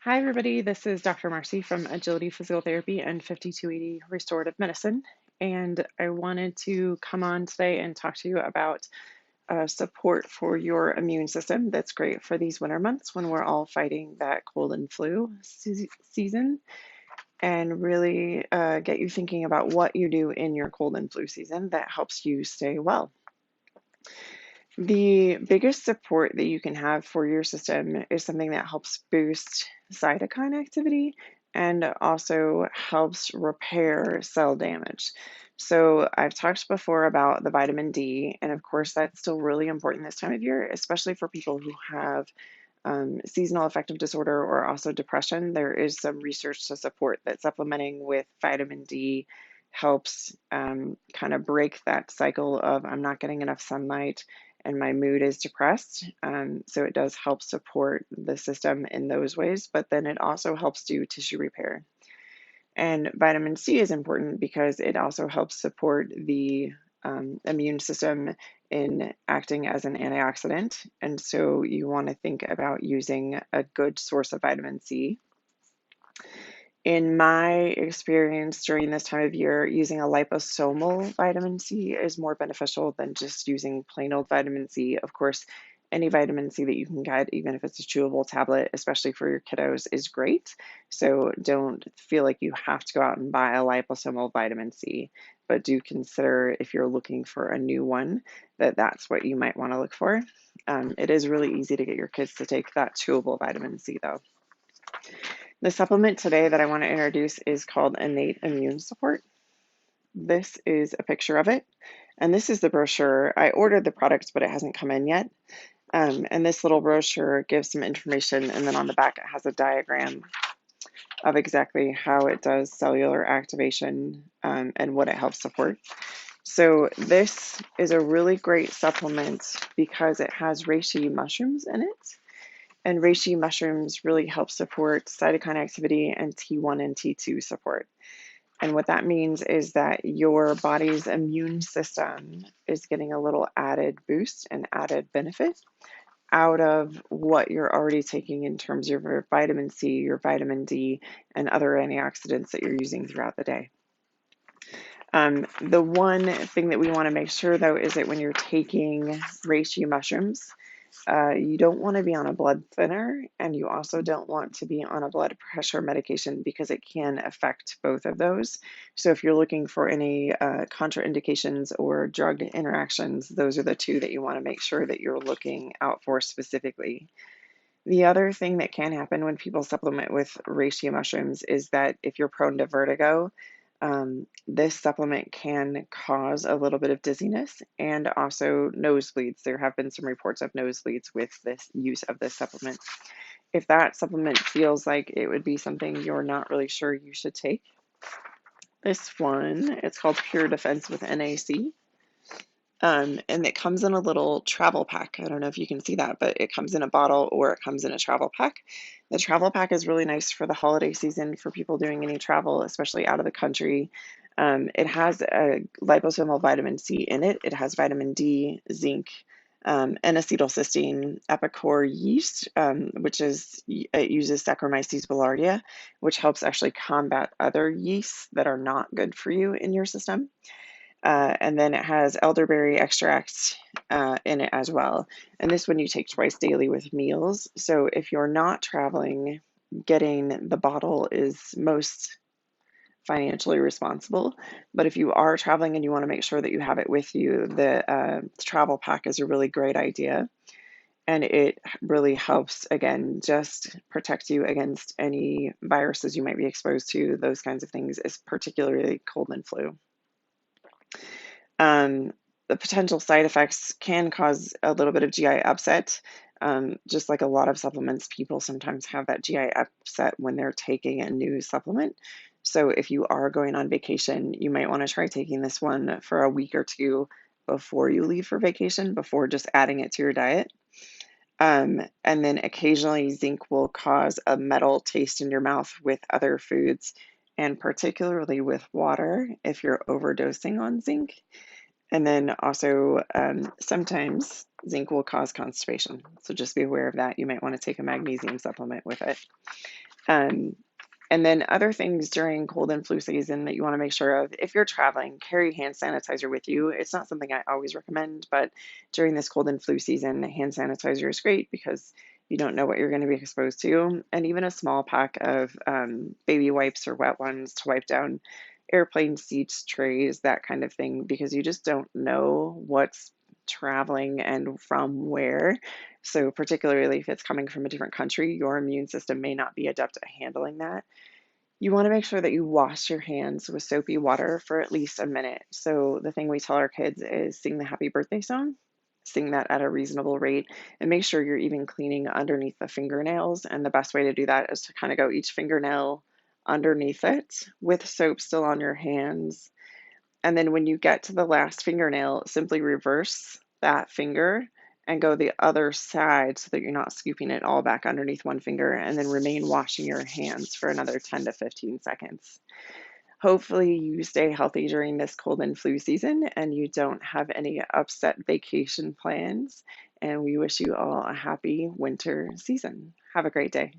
Hi, everybody. This is Dr. Marcy from Agility Physical Therapy and 5280 Restorative Medicine. And I wanted to come on today and talk to you about support for your immune system that's great for these winter months when we're all fighting that cold and flu season, and really get you thinking about what you do in your cold and flu season that helps you stay well. The biggest support that you can have for your system is something that helps boost cytokine activity and also helps repair cell damage. So, I've talked before about the vitamin D, and of course, that's still really important this time of year, especially for people who have seasonal affective disorder or also depression. There is some research to support that supplementing with vitamin D helps kind of break that cycle of I'm not getting enough sunlight and my mood is depressed. So it does help support the system in those ways, but then it also helps do tissue repair. And vitamin C is important because it also helps support the immune system in acting as an antioxidant. And so you want to think about using a good source of vitamin C. In my experience during this time of year, using a liposomal vitamin C is more beneficial than just using plain old vitamin C. Of course, any vitamin C that you can get, even if it's a chewable tablet, especially for your kiddos, is great. So don't feel like you have to go out and buy a liposomal vitamin C, but do consider if you're looking for a new one that that's what you might want to look for. It is really easy to get your kids to take that chewable vitamin C, though. The supplement today that I want to introduce is called Innate Immune Support. This is a picture of it, and this is the brochure. I ordered the product, but it hasn't come in yet. And this little brochure gives some information, and then on the back it has a diagram of exactly how it does cellular activation and what it helps support. So this is a really great supplement because it has reishi mushrooms in it. And reishi mushrooms really help support cytokine activity and T1 and T2 support. And what that means is that your body's immune system is getting a little added boost and added benefit out of what you're already taking in terms of your vitamin C, your vitamin D, and other antioxidants that you're using throughout the day. The one thing that we want to make sure, though, is that when you're taking reishi mushrooms, you don't want to be on a blood thinner, and you also don't want to be on a blood pressure medication because it can affect both of those. So if you're looking for any contraindications or drug interactions, those are the two that you want to make sure that you're looking out for specifically. The other thing that can happen when people supplement with reishi mushrooms is that if you're prone to vertigo, this supplement can cause a little bit of dizziness and also nosebleeds. There have been some reports of nosebleeds with this use of this supplement. If that supplement feels like it would be something you're not really sure you should take, this one, it's called PureDefense with NAC. And it comes in a little travel pack. I don't know if you can see that, but it comes in a bottle or it comes in a travel pack. The travel pack is really nice for the holiday season for people doing any travel, especially out of the country. It has a liposomal vitamin C in it. It has vitamin D, zinc, N-acetylcysteine, epichlor yeast, which is it uses Saccharomyces boulardii, which helps actually combat other yeasts that are not good for you in your system. And then it has elderberry extract in it as well. And this one you take twice daily with meals. So if you're not traveling, getting the bottle is most financially responsible. But if you are traveling and you want to make sure that you have it with you, the travel pack is a really great idea. And it really helps, again, just protect you against any viruses you might be exposed to, those kinds of things, is particularly cold and flu. The potential side effects can cause a little bit of GI upset. Just like a lot of supplements, people sometimes have that GI upset when they're taking a new supplement. So if you are going on vacation, you might want to try taking this one for a week or two before you leave for vacation, before just adding it to your diet. And then occasionally zinc will cause a metal taste in your mouth with other foods, and particularly with water if you're overdosing on zinc. And then also sometimes zinc will cause constipation. So just be aware of that. You might want to take a magnesium supplement with it. Um, and then other things during cold and flu season that you want to make sure of, if you're traveling, carry hand sanitizer with you. It's not something I always recommend, but during this cold and flu season, hand sanitizer is great because you don't know what you're going to be exposed to. And even a small pack of baby wipes or wet ones to wipe down airplane seats, trays, that kind of thing, because you just don't know what's traveling and from where. So, particularly if it's coming from a different country, your immune system may not be adept at handling that. You want to make sure that you wash your hands with soapy water for at least a minute. So, the thing we tell our kids is sing the happy birthday song, sing that at a reasonable rate, and make sure you're even cleaning underneath the fingernails. And the best way to do that is to kind of go each fingernail underneath it with soap still on your hands. And then when you get to the last fingernail, simply reverse that finger and go the other side so that you're not scooping it all back underneath one finger, and then remain washing your hands for another 10 to 15 seconds. Hopefully, you stay healthy during this cold and flu season and you don't have any upset vacation plans. And we wish you all a happy winter season. Have a great day.